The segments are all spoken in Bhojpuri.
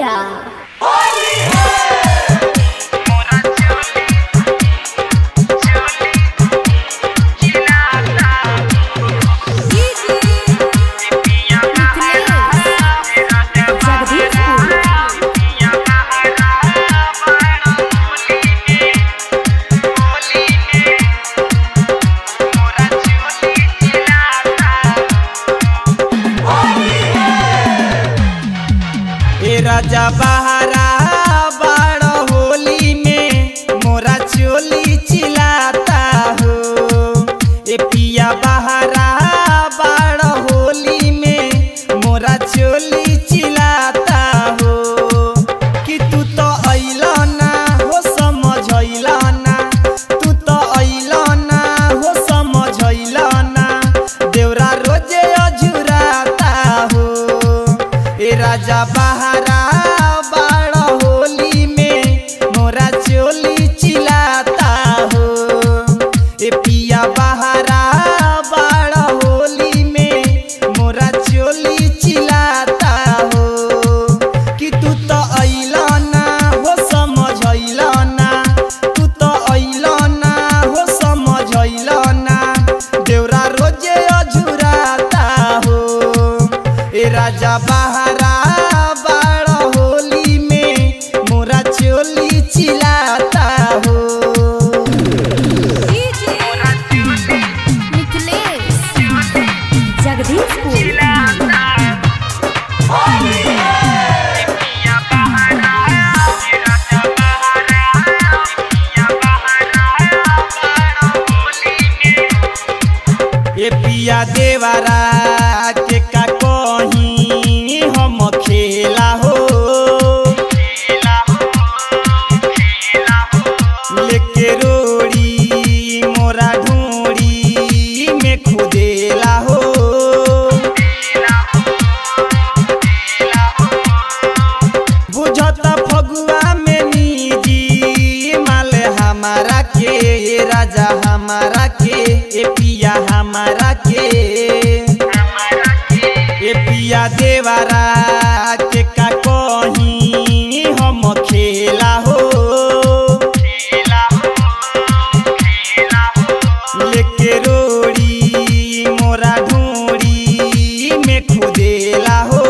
देवरिया। राजा बहारा बाड़ होली में मोरा चोली चिल्लाता हो। ए पिया बहारा बाड़ होली में मोरा चोली चिल्लाता हो। कि तू तो अइला ना हो समझइला ना, तू तो अइला ना हो समझइला ना, देवरा रोजे अझुराता हो। ए राजा बहारा बाड़ होली में मोरा चोली चिल्लाता हो। ए पिया बहारा बाड़ होली में मोरा चोली चिल्लाता हो। कि तू तो अइला ना हो समझइला ना, तू तो अइला ना हो समझइला ना, देवरा रोजे अझुराता हो। ए राजा बहारा चोली चिल्लाता हो। जगदीशपुर ए पिया देवरा के का कहीं हम खेला हो। लेके रोड़ी मोरा ढूंढी में खुदेला हो। बुझता फगुआ में निजी माल हमारा के, राजा हमारा के, ए पिया हमारा के। ए पिया देवरा के का कहीं हम खेला हो। लेके रोड़ी मोरा ढूंढी में खुदेला हो।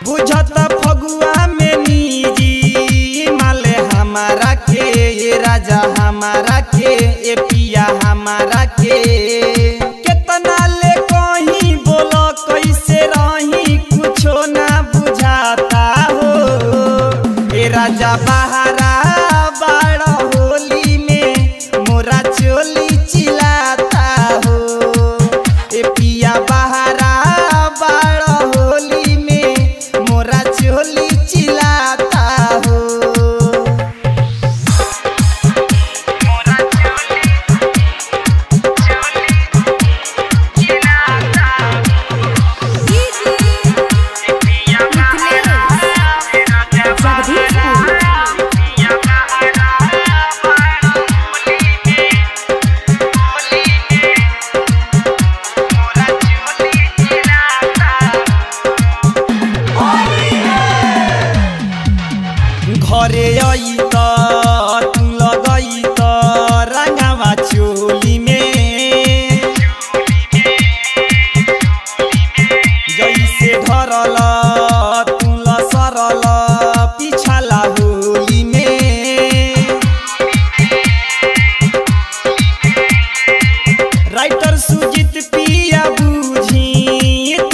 बुझत फगुआ में निजी माल हमारा के, राजा हमारा के, ए पिया हमारा के। कितना ले कहीं बोलो कैसे रही कुछो ना बुझाता हो। ए राजा बहारा बाड़ होली में मोरा चोली चिल्लाता हो। ए पिया बहारा बाड़ होली में मोरा चोली चिल्लाता हो। घरे आई तो तू लगई तो रंगावा चोली में। जैसे धरल तू लसरल पिछला होली में। राइटर सुजीत पिया बूझी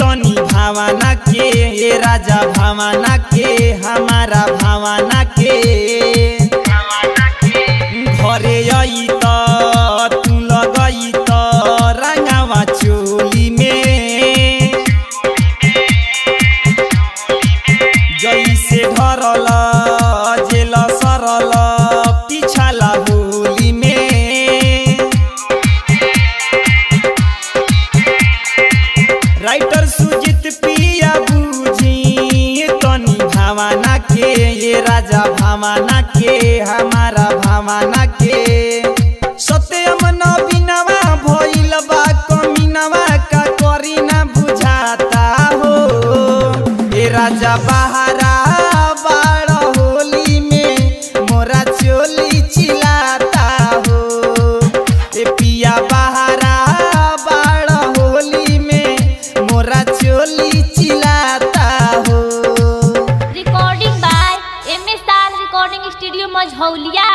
तनी भावना के, राजा भावना के, हमारा भावना के। घरे आई तो तू लगई तो रंगावा चोली में। जैसे धरल जेल सरल पिछला होली में। राइटर सुजीत पिया बूझी तनी भावना के, ये राजा भावना के, हमारा भावना के। सत्यम नवीनवा भइल बा कमीनवा का करी ना बुझ राजा बहारा बाड़ा होली में मोरा चोली चिल्लाता हो। ए पिया बहारा बाड़ा होली में मोरा चोली चिल्लाता हो। Recording by M S star recording studio Majhaulia.